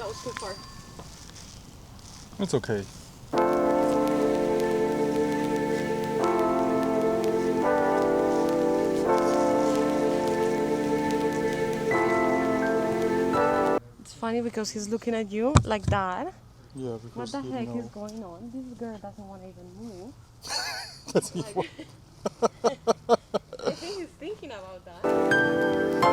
was too far. It's okay. It's funny because he's looking at you like that. Yeah, What because the heck is going on? This girl doesn't want to even move. That's evil. I think he's thinking about that.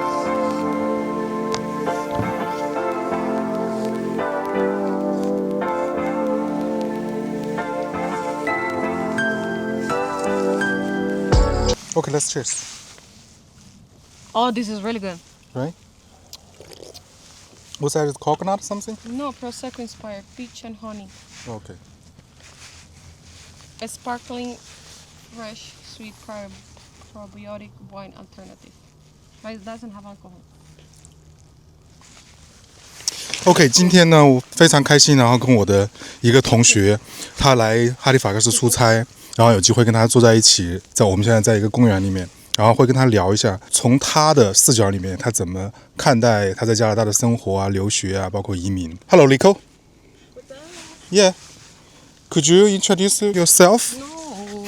Okay, let's cheers. Oh, this is really good. Right? What's that? Is coconut or something? No, Prosecco inspired peach and honey. Okay. A sparkling, fresh, sweet probiotic wine alternative. But it doesn't have alcohol. OK， 今天呢，我非常开心，然后跟我的一个同学，他来哈利法克斯出差，然后有机会跟他坐在一起，我们现在在一个公园里面，然后会跟他聊一下，从他的视角里面，他怎么看待他在加拿大的生活啊、留学啊，包括移民。Hello, Rico. Yeah. Could you introduce yourself? No.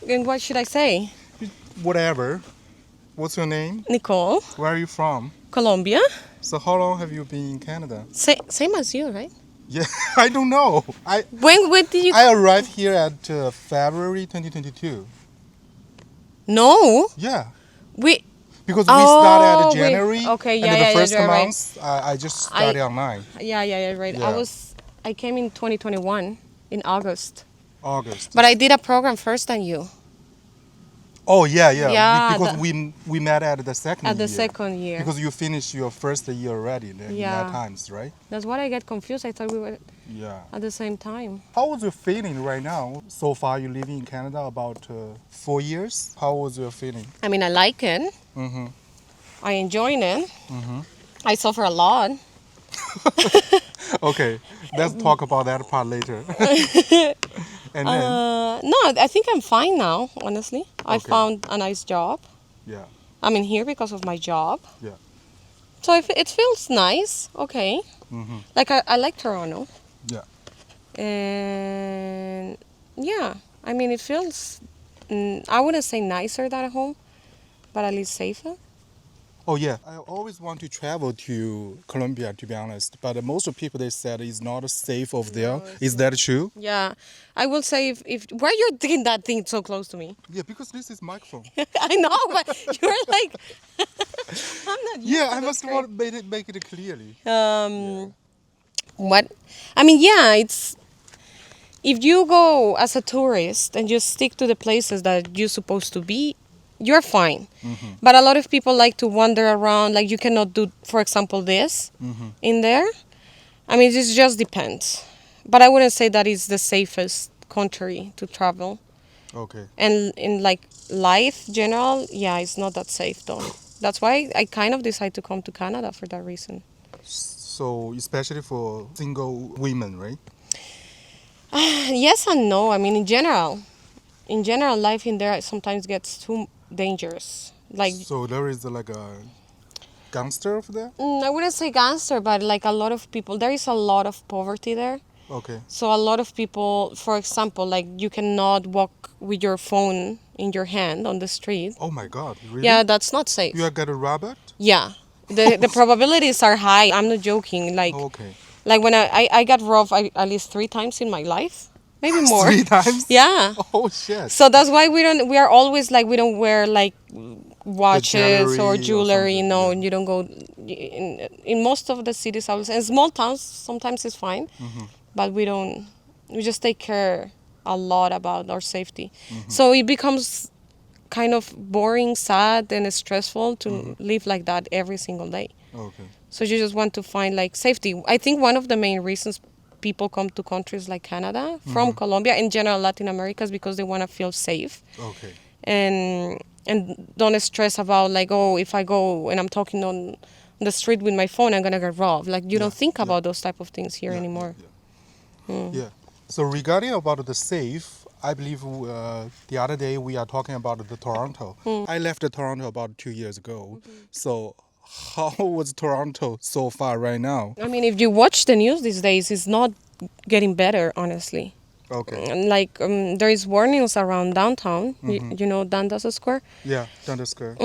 And what should I say? Whatever. What's your name? Nicole, Where are you from? Colombia. So how long have you been in Canada? Same as you, right? Yeah, I don't know. When did you? I arrived here at February 2022. No. Yeah. We. Because we started at we- January. okay, and yeah, the yeah, first you're right. month, I just started online. Yeah, right. Yeah. I came in 2021 in August. August. But I did a program first than you. Oh yeah. Yeah, Because we met at the second year. At the second year. Because you finished your first year already in Yeah. that times, right? That's why I get confused. I thought we were Yeah. at the same time. How was your feeling right now? So far, you living in Canada about 4 years. How was your feeling? I mean, I like it. Mm-hmm. I enjoy it. Mm-hmm. I suffer a lot. Okay, let's talk about that part later. And then, No, I think I'm fine now, honestly. I Okay. found a nice job. yeah, I'm in here because of my job. yeah. So it feels nice. Okay. Mm-hmm. Like I like Toronto. Yeah. And yeah, I mean, it feels, I wouldn't say nicer than at home, but at least safer. Oh yeah, I always want to travel to Colombia, to be honest. But most of people, they said it's not safe over there. Is that true? Yeah, I will say if why you're doing that thing so close to me? Yeah, because this is microphone. I know, but you're like, I'm not. Used Yeah, to I this must great. want to make it clearly. What? I mean, yeah, it's if you go as a tourist and just stick to the places that you're supposed to be, you're fine. Mm-hmm. But a lot of people like to wander around. Like you cannot do, for example, this Mm-hmm. in there. I mean, it just depends. But I wouldn't say that is the safest country to travel. Okay. And in like life general, yeah, it's not that safe though. That's why I kind of decided to come to Canada for that reason. So especially for single women, right? Yes and no. I mean, in general, life in there sometimes gets too dangerous. Like, So there is like a gangster over there. I wouldn't say gangster, but like a lot of people, there is a lot of poverty there. Okay. So a lot of people, for example, like you cannot walk with your phone in your hand on the street. Oh my God! Really? Yeah, that's not safe. You are get a robot? Yeah, the probabilities are high. I'm not joking. Like, Okay. like when I got robbed at least 3 times in my life, maybe more. 3 times? Yeah. Oh shit. So that's why we are always like, we don't wear like watches jewelry or or jewelry, something, no, yeah. you don't go in most of the cities, I would say. In small towns, sometimes it's fine, but we just take care a lot about our safety. So it becomes kind of boring, sad, and stressful to live like that every single day. Okay. So you just want to find like safety. I think one of the main reasons people come to countries like Canada from Colombia, in general Latin America, is because they want to feel safe Okay. and don't stress about like, oh, if I go and I'm talking on the street with my phone, I'm gonna get robbed. Like you don't think about those type of things here anymore. Yeah. So regarding about the safe, I believe the other day we are talking about the Toronto. I left Toronto about 2 years ago. So How was Toronto so far right now? I mean, if you watch the news these days, it's not getting better, honestly. Okay. Like, there is warnings around downtown, you know, Dundas Square. Yeah, Dundas Square.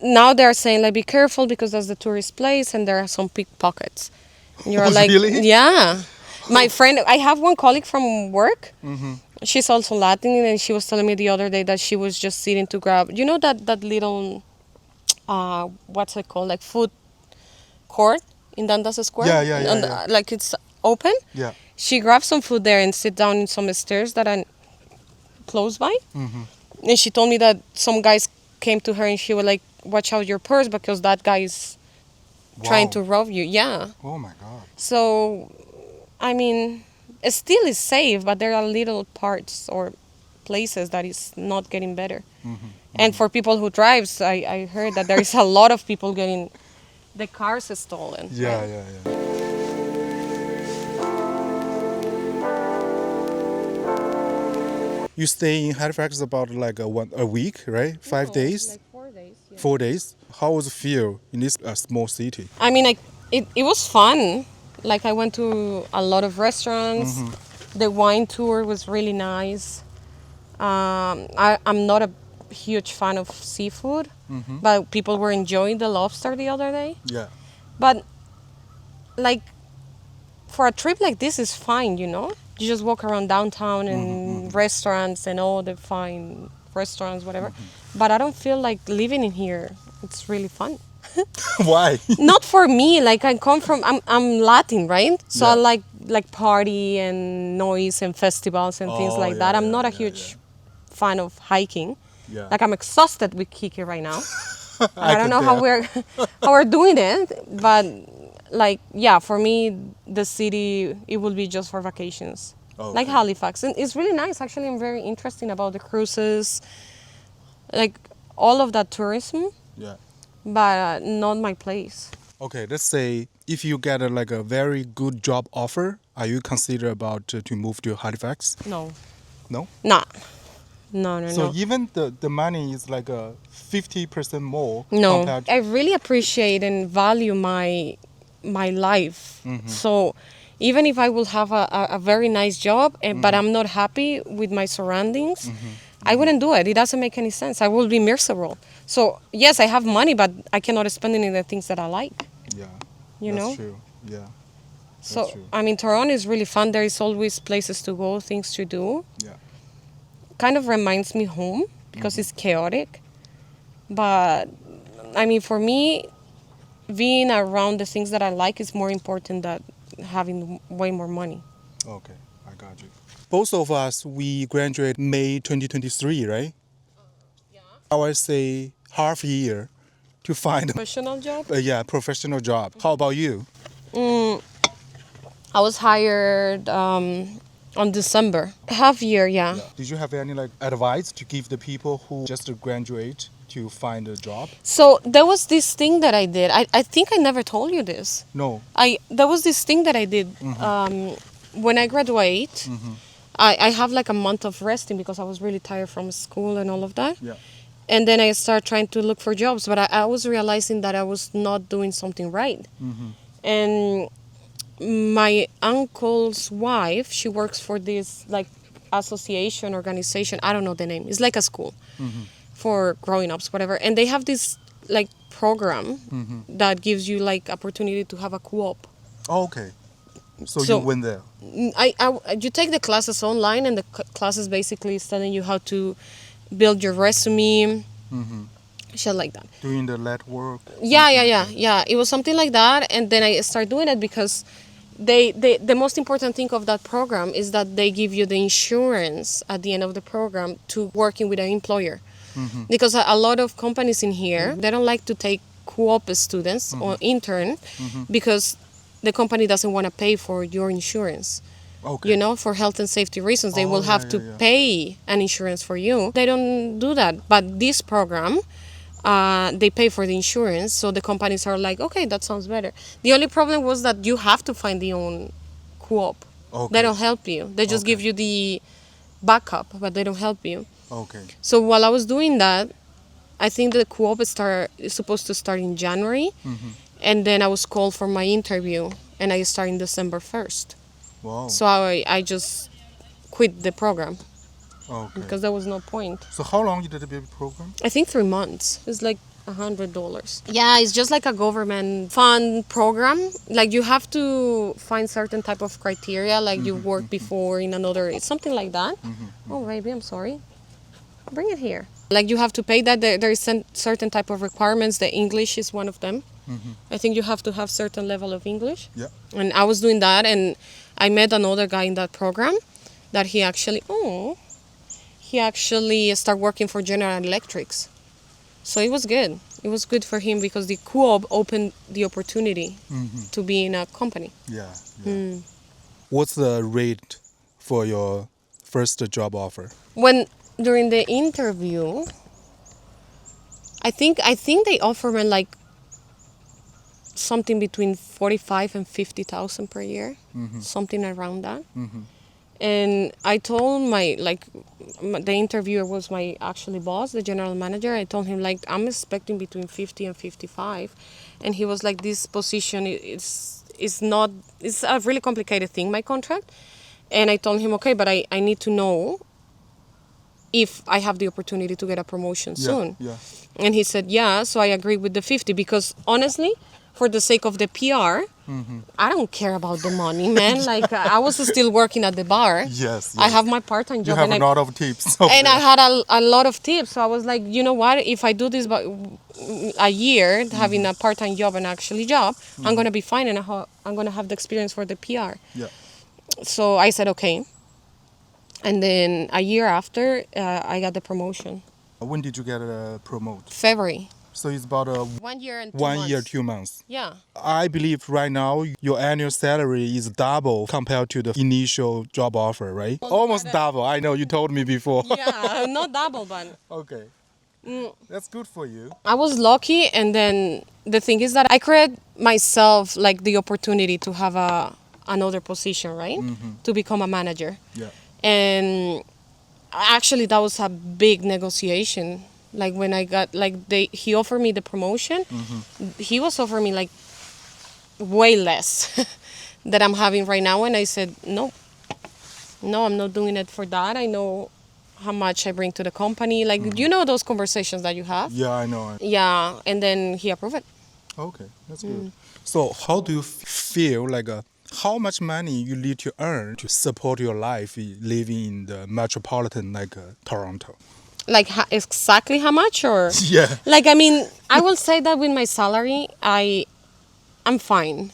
Now they're saying, like, be careful because that's the tourist place and there are some pickpockets. And you're Oh, like, really? yeah. My friend, I have one colleague from work. She's also Latin, and she was telling me the other day that she was just sitting to grab, you know, that little, what's it called, like food court in Dundas Square? Yeah. Like it's open. Yeah. She grabbed some food there and sit down in some stairs that are close by. And she told me that some guys came to her and she was like, watch out your purse because that guy is trying to rob you. Yeah. Oh my God. So, I mean, it still is safe, but there are little parts or places that is not getting better. And for people who drives, I heard that there is a lot of people getting the cars stolen. Yeah. You stay in Halifax about like a week, right? 5 days? Like 4 days. Yeah. 4 days? How was it feel in this small city? I mean, it was fun. Like I went to a lot of restaurants. The wine tour was really nice. I'm not a huge fan of seafood, but people were enjoying the lobster the other day. Yeah. But like for a trip like this is fine, you know? You just walk around downtown and restaurants and all the fine restaurants, whatever. But I don't feel like living in here. It's really fun. Why? Not for me. Like I come from, I'm Latin, right? So Yeah. I like party and noise and festivals and things like that. I'm not a huge fan of hiking. Yeah. Like I'm exhausted with Kiki right now. I don't can know how tell. we're doing it, but like yeah, for me the city it will be just for vacations. Like Okay. Halifax, and it's really nice actually. I'm very interested about the cruises, like all of that tourism, Yeah. but not my place. Okay, let's say if you get like a very good job offer, are you consider about to move to Halifax? No, No? nah, no. So even the money is like a 50% more No, compared to... I really appreciate and value my life. So even if I will have a very nice job, but I'm not happy with my surroundings, I wouldn't do it. It doesn't make any sense. I will be miserable. So yes, I have money, but I cannot spend it in the things that I like. Yeah, You that's know? true. Yeah, So true. I mean, Toronto is really fun. There is always places to go, things to do. yeah. Kind of reminds me home because it's chaotic. But I mean, for me, being around the things that I like is more important than having way more money. Okay, I got you. Both of us, we graduate May 2023, right? Yeah. I would say half a year to find Professional job? a professional job. How about you? I was hired on December. Half year, yeah. Did you have any like advice to give the people who just graduate to find a job? So there was this thing that I did. I think I never told you this. No. There was this thing that I did when I graduate. I have like a month of resting because I was really tired from school and all of that. Yeah. And then I started trying to look for jobs, but I was realizing that I was not doing something right. And my uncle's wife, she works for this like association, organization, I don't know the name. It's like a school for growing ups, whatever. And they have this like program that gives you like opportunity to have a co-op. Oh, okay. So So- you went there. You take the classes online, and the classes basically is telling you how to build your resume, shit like that. Doing the lead work. Yeah. It was something like that, and then I started doing it because the most important thing of that program is that they give you the insurance at the end of the program to working with an employer. Because a lot of companies in here, they don't like to take co-op students or intern because the company doesn't want to pay for your insurance. Okay. You know, for health and safety reasons, they Oh, will have yeah, to yeah, yeah. pay an insurance for you. They don't do that. But this program, they pay for the insurance. So the companies are like, okay, that sounds better. The only problem was that you have to find your own co-op. Okay. They don't help you. They just Okay. give you the backup, but they don't help you. Okay. So while I was doing that, I think the co-op is supposed to start in January. And then I was called for my interview, and I started in December 1st. Wow. So I just quit the program Okay. because there was no point. So how long did the baby program? I think 3 months. It's like $100. Yeah, it's just like a government fund program. Like you have to find certain type of criteria, like you worked before in another, it's something like that. Oh, baby, I'm sorry. Bring it here. Like you have to pay that. There is certain type of requirements. The English is one of them. I think you have to have certain level of English. Yeah. And I was doing that, and I met another guy in that program that he actually started working for General Electrics. So it was good. It was good for him because the co-op opened the opportunity to be in a company. Yeah. What's the rate for your first job offer? During the interview, I think they offered me like something between 45 and 50,000 per year, something around that. And I told the interviewer was my actually boss, the general manager. I told him like I'm expecting between 50 and 55, and he was like, this position it's a really complicated thing, my contract. And I told him, okay, but I need to know if I have the opportunity to get a promotion soon. Yeah. And he said, yeah, so I agree with the 50 because honestly, for the sake of the PR, I don't care about the money, man. Like I was still working at the bar. Yes. I have my part-time job. You have a lot of tips. And I had a lot of tips. So I was like, you know what? If I do this a year, having a part-time job and actually job, I'm going to be fine and I'm going to have the experience for the PR. Yeah. So I said, okay. And then a year after, I got the promotion. When did you get promoted? February. So it's about 1 year and 2 1 months. year, 2 months. Yeah. I believe right now your annual salary is double compared to the initial job offer, right? Almost double. I know you told me before. Yeah, not double, but Okay. That's good for you. I was lucky. And then the thing is that I created myself like the opportunity to have another position, right? To become a manager. Yeah. And actually that was a big negotiation. Like when I got he offered me the promotion, he was offering me like way less that I'm having right now, and I said no, I'm not doing it for that. I know how much I bring to the company. Like you know those conversations that you have. Yeah, I know. Yeah, and then he approved it. Okay, that's good. So how do you feel like how much money you need to earn to support your life living in the metropolitan like Toronto? Like exactly how much, or Yeah. like I mean, I will say that with my salary, I'm fine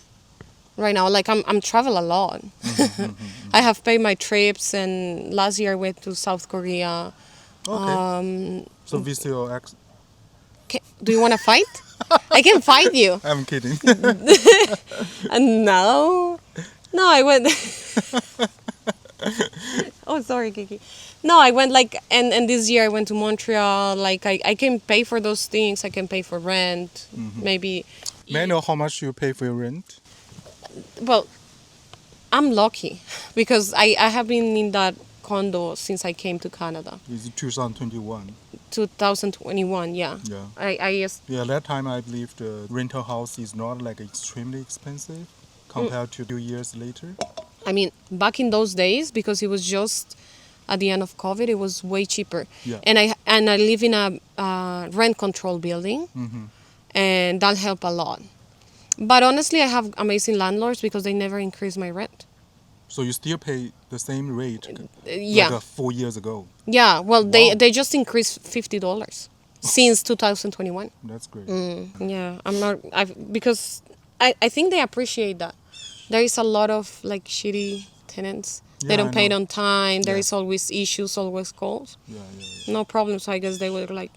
right now. Like I'm travel a lot. I have paid my trips, and last year I went to South Korea. Okay. So visit your ex. Do you want to fight? I can fight you. I'm kidding. No, I went. Oh, sorry, Kiki. No, I went and this year I went to Montreal. Like I can pay for those things. I can pay for rent, maybe. May I know how much you pay for your rent? Well, I'm lucky because I have been in that condo since I came to Canada. Is it 2021? 2021, yeah. Yeah. Yeah, that time I believe the rental house is not like extremely expensive compared to 2 years later. I mean, back in those days, because it was just at the end of COVID, it was way cheaper. Yeah. And I live in a rent control building, and that helped a lot. But honestly, I have amazing landlords because they never increase my rent. So you still pay the same rate Yeah. like 4 years ago? Yeah, well, Wow. they just increased $50 since 2021. That's great. Yeah, because I think they appreciate that. There is a lot of like shitty tenants. They Yeah, don't I pay it know. on time. There Yeah. is always issues, always calls. Yeah. No problem. So I guess they were like,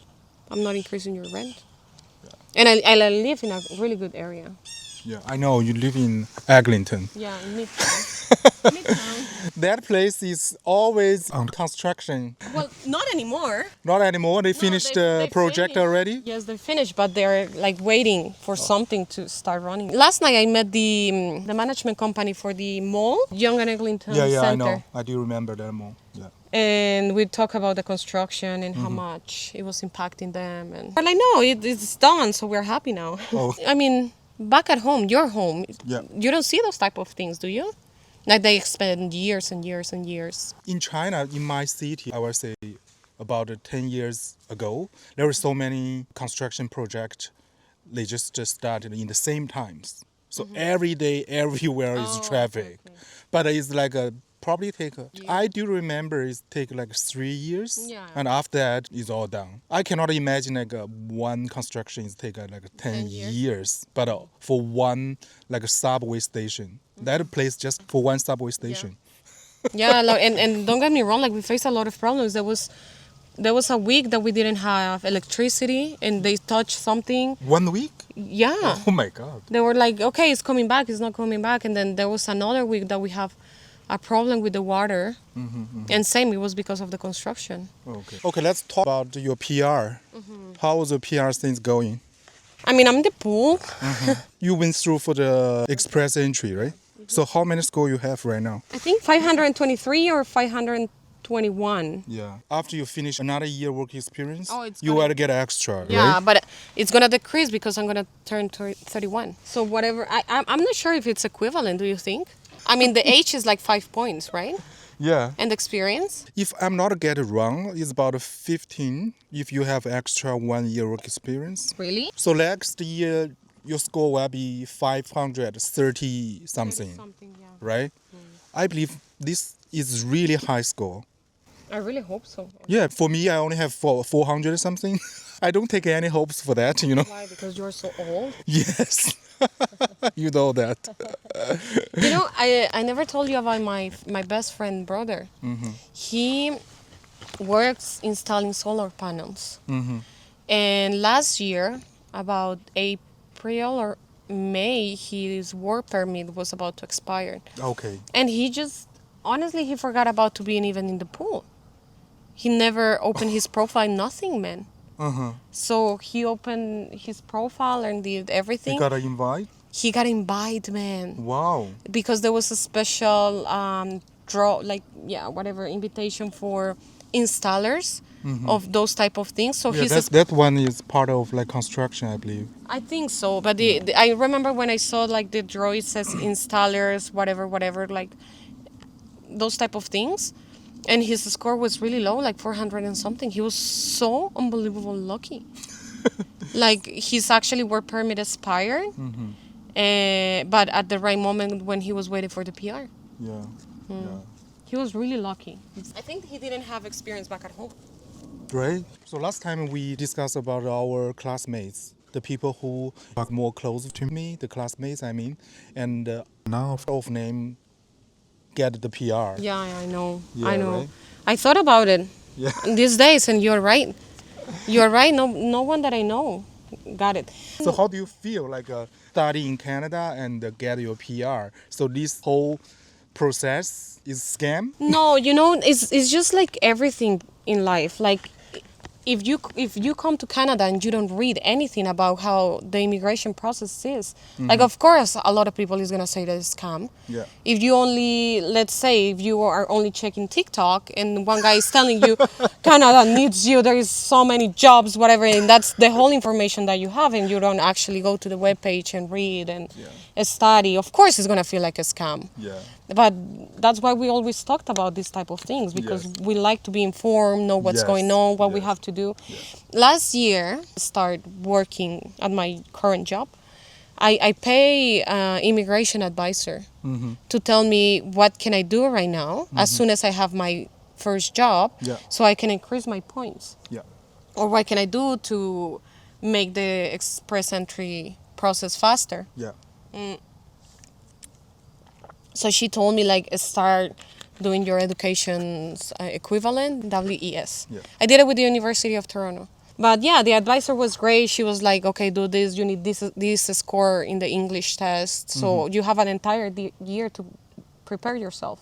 I'm not increasing your rent. And I live in a really good area. Yeah, I know you live in Eglinton. Yeah, in Midtown. That place is always on construction. Well, not anymore. Not anymore. They finished the project finished. already. Yes, they're finished, but they're like waiting for something to start running. Last night I met the management company for the mall, Young and Eglinton Yeah, Center. I know. I do remember that mall. Yeah. And we talk about the construction and how much it was impacting them. And we're like, no, it's done, so we're happy now. Oh. I mean, back at home, your home, Yeah. you don't see those type of things, do you? Like they spend years and years and years. In China, in my city, I would say about 10 years ago, there were so many construction projects. They just started in the same times. So every day, everywhere is traffic. Okay. But it's like probably I do remember it take like 3 years. Yeah. And after that, it's all done. I cannot imagine like one construction is take like 10 years. But for one like a subway station, that place just for one subway station. Yeah, and don't get me wrong, like we faced a lot of problems. There was a week that we didn't have electricity and they touched something. 1 week? Yeah. Oh my God. They were like, okay, it's coming back, it's not coming back. And then there was another week that we have a problem with the water. And same, it was because of the construction. Okay, let's talk about your PR. How was the PR things going? I mean, I'm in the pool. You went through for the express entry, right? So how many score you have right now? I think 523 or 521. Yeah. After you finish another year work experience, Oh, it's you gonna- gotta get extra, Yeah, right? but it's gonna decrease because I'm gonna turn 31. So whatever, I'm not sure if it's equivalent, do you think? I mean, the age is like 5 points, right? Yeah. And experience? If I'm not get it wrong, it's about 15 if you have extra 1 year work experience. Really? So next year, your score will be 530 something, Something, yeah. right? I believe this is really high score. I really hope so. Yeah, for me, I only have 400 something. I don't take any hopes for that, you know. Why? Because you're so old? Yes, you know that. You know, I never told you about my best friend brother. He works installing solar panels. And last year, about April or May, his work permit was about to expire. Okay. And he just, honestly, he forgot about to being even in the pool. He never opened his profile, nothing, man. So he opened his profile and did everything. You got an invite? He got invited, man. Wow. Because there was a special draw, like, yeah, whatever, invitation for installers of those type of things. So Yeah, he's that one is part of like construction, I believe. I think so, but I remember when I saw like the draw, it says installers, whatever, like those type of things. And his score was really low, like 400 and something. He was so unbelievable lucky. Like his actually work permit expired, but at the right moment when he was waiting for the PR. Yeah. Yeah. He was really lucky. I think he didn't have experience back at home. Right. So last time we discussed about our classmates, the people who are more close to me, the classmates, I mean, and now of name get the PR. Yeah, I know. Yeah, I know. right? I thought about it Yeah. these days, and you're right. You're right. No one that I know got it. So how do you feel like studying in Canada and get your PR? So this whole process is scam? No, you know, it's just like everything in life. Like if you come to Canada and you don't read anything about how the immigration process is, like of course a lot of people is gonna say that it's scam. Yeah. If you only, let's say, if you are only checking TikTok and one guy is telling you Canada needs you, there is so many jobs, whatever, and that's the whole information that you have, and you don't actually go to the webpage and read and study, of course it's gonna feel like a scam. Yeah. But that's why we always talked about these type of things, because Yes. we like to be informed, know what's Yes. going on, what we Yes. have to do. Last year, I started working at my current job. I pay immigration advisor to tell me what can I do right now as soon as I have my first job, Yeah. so I can increase my points. Yeah. Or what can I do to make the express entry process faster? Yeah. So she told me, like, start doing your education's equivalent, WES. Yeah. I did it with the University of Toronto. But yeah, the advisor was great. She was like, okay, do this. You need this score in the English test. So you have an entire year to prepare yourself.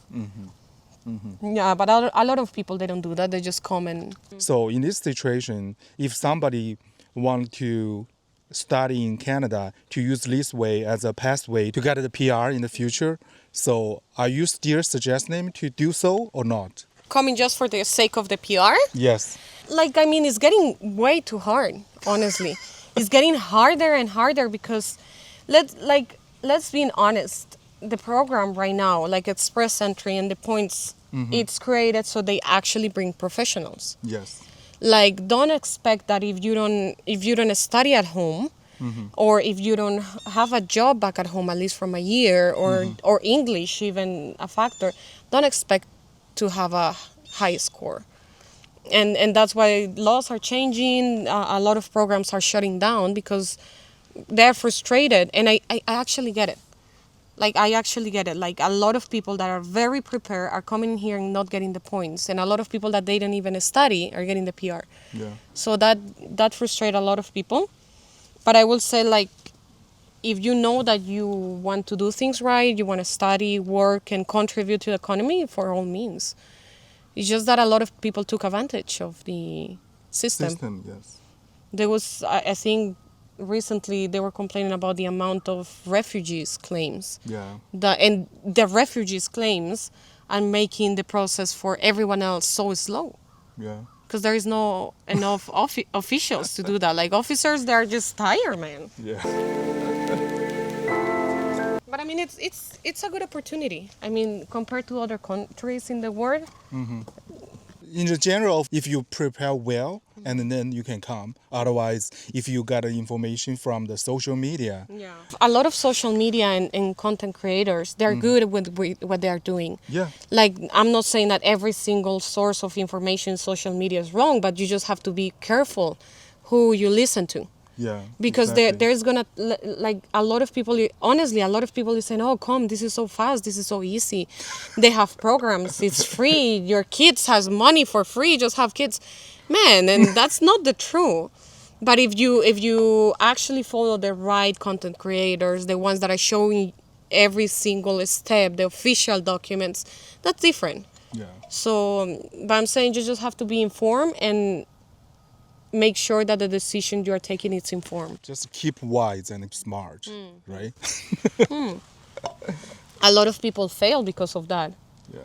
Yeah, but a lot of people, they don't do that. They just come and... So in this situation, if somebody want to study in Canada, to use this way as a pathway to get the PR in the future, so are you still suggesting them to do so or not? coming just for the sake of the PR. Yes. Like, I mean, it's getting way too hard, honestly. It's getting harder and harder because let's be honest. The program right now, like Express Entry and the points, it's created so they actually bring professionals. Yes. Like, don't expect that if you don't study at home, or if you don't have a job back at home at least from a year, or English even a factor, don't expect to have a high score. And that's why laws are changing. A lot of programs are shutting down because they're frustrated. And I actually get it. Like, I actually get it. Like, a lot of people that are very prepared are coming here and not getting the points. And a lot of people that they don't even study are getting the PR. Yeah. So that frustrates a lot of people. But I will say, like, if you know that you want to do things right, you want to study, work, and contribute to the economy, for all means. It's just that a lot of people took advantage of the system. Yes. There was, I think, recently they were complaining about the amount of refugees claims. Yeah. And the refugees claims are making the process for everyone else so slow. Yeah. Because there is no enough officials to do that. Like, officers, they're just tired, man. Yeah. But I mean, it's a good opportunity. I mean, compared to other countries in the world. In the general, if you prepare well, and then you can come. Otherwise, if you got information from the social media. Yeah. A lot of social media and content creators, they're good with what they're doing. Yeah. Like, I'm not saying that every single source of information in social media is wrong, but you just have to be careful who you listen to. Yeah. Because exactly. there's gonna, like, a lot of people, honestly, a lot of people is saying, oh, come, this is so fast, this is so easy. They have programs, it's free, your kids has money for free, just have kids. Man, and that's not the truth. But if you actually follow the right content creators, the ones that are showing every single step, the official documents, that's different. Yeah. So, but I'm saying you just have to be informed and make sure that the decision you are taking is informed. Just keep wise and smart, right? A lot of people fail because of that. Yeah.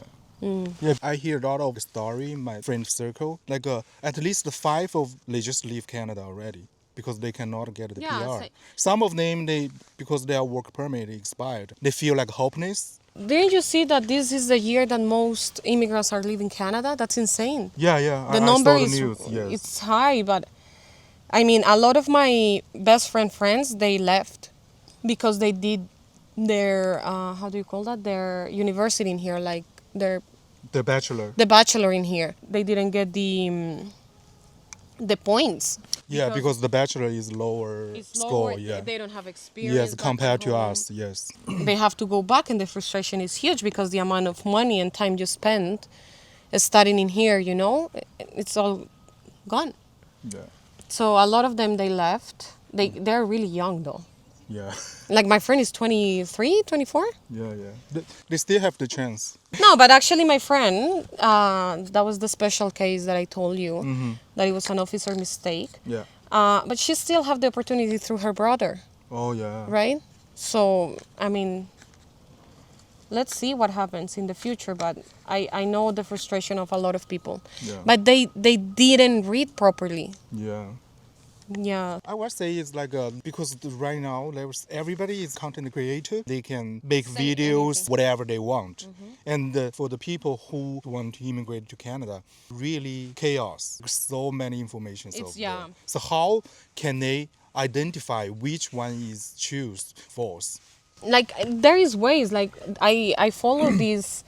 Yeah, I hear a lot of story in my friend circle. Like at least 5 of they just leave Canada already because they cannot get the PR. Some of them because their work permit expired. They feel like hopeless. Didn't you see that this is the year that most immigrants are leaving Canada? That's insane. Yeah. The number is yes. It's high, but I mean, a lot of my best friends, they left because they did their how do you call that? Their university in here, like the bachelor in here. They didn't get the points. Yeah, because the bachelor is lower score. Yeah, they don't have experience. Yes, compared to us. Yes, they have to go back, and the frustration is huge because the amount of money and time you spend studying in here, it's all gone. Yeah. So a lot of them, they left. They're really young though. Yeah. Like, my friend is 23, 24. Yeah. They still have the chance. No, but actually my friend, that was the special case that I told you, that it was an officer mistake. Yeah. But she still have the opportunity through her brother. Oh, yeah. Right? So, I mean, let's see what happens in the future, but I know the frustration of a lot of people. Yeah. But they didn't read properly. Yeah. Yeah. I would say it's like because right now everybody is content creator. They can make videos, whatever they want. And for the people who want to immigrate to Canada, really chaos. So many information over there. So how can they identify which one is choose false? Like, there is ways. Like, I follow these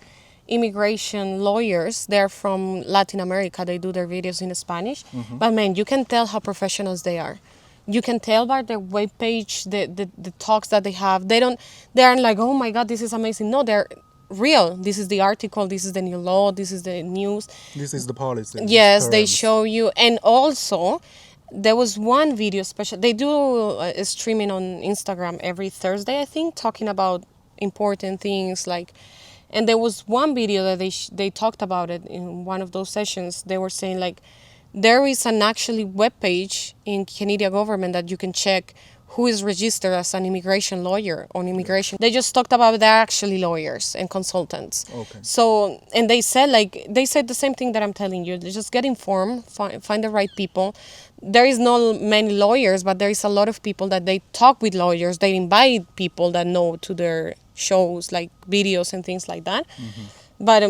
immigration lawyers. They're from Latin America. They do their videos in Spanish. But man, you can tell how professionals they are. You can tell by their webpage, the talks that they have. They aren't like, oh my God, this is amazing. No, they're real. This is the article. This is the new law. This is the news. This is the policy. Yes, they show you. And also, there was one video special. They do a streaming on Instagram every Thursday, I think, talking about important things like. And there was one video that they talked about it in one of those sessions. They were saying, like, there is an actually webpage in Canadian government that you can check who is registered as an immigration lawyer on immigration. They just talked about they're actually lawyers and consultants. Okay. So, and they said the same thing that I'm telling you. They just get informed, find the right people. There is not many lawyers, but there is a lot of people that they talk with lawyers. They invite people that know to their shows, like videos and things like that. But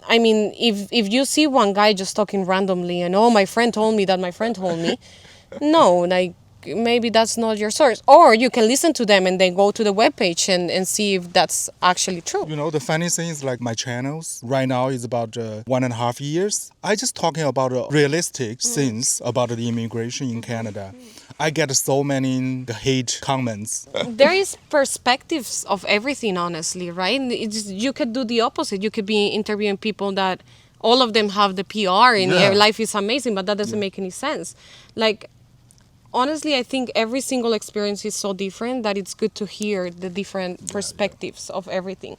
I mean, if you see one guy just talking randomly and, oh, my friend told me that my friend told me, no, like, maybe that's not your source. Or you can listen to them and then go to the webpage and see if that's actually true. You know, the funny thing is like my channels right now is about 1.5 years. I just talking about realistic things about the immigration in Canada. I get so many hate comments. There is perspectives of everything, honestly, right? You could do the opposite. You could be interviewing people that all of them have the PR and their life is amazing, but that doesn't make any sense. Like, honestly, I think every single experience is so different that it's good to hear the different perspectives of everything.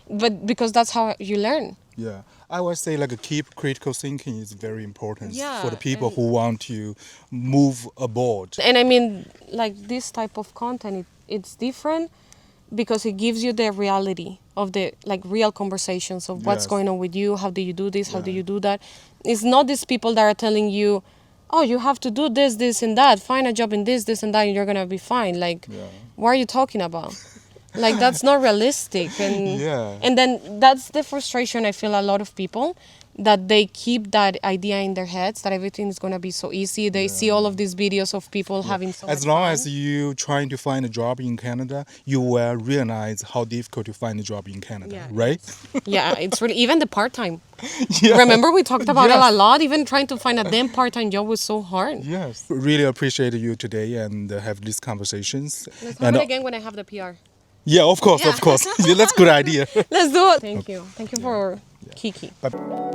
But because that's how you learn. Yeah, I would say like keep critical thinking is very important for the people and- who want to move abroad. And I mean, like this type of content, it's different because it gives you the reality of the like real conversations of what's Yes. going on with you, how do you do this, how do you do that. It's not these people that are telling you, oh, you have to do this, this, and that. Find a job in this, this, and that, and you're going to be fine. Like, what are you talking about? Like, that's not realistic. And, and then that's the frustration I feel a lot of people, that they keep that idea in their heads that everything is going to be so easy. They see all of these videos of people having so much As long fun. as you trying to find a job in Canada, you will realize how difficult to find a job in Canada, right? Yeah, it's really, even the part-time. Remember we talked about it a lot? Even trying to find a damn part-time job was so hard. Yes. Really appreciate you today and have these conversations. Let's have it again when I have the PR. Yeah, of course, of course. Yeah, that's a good idea. Let's do it. Thank you. Thank you for Kiki. Bye.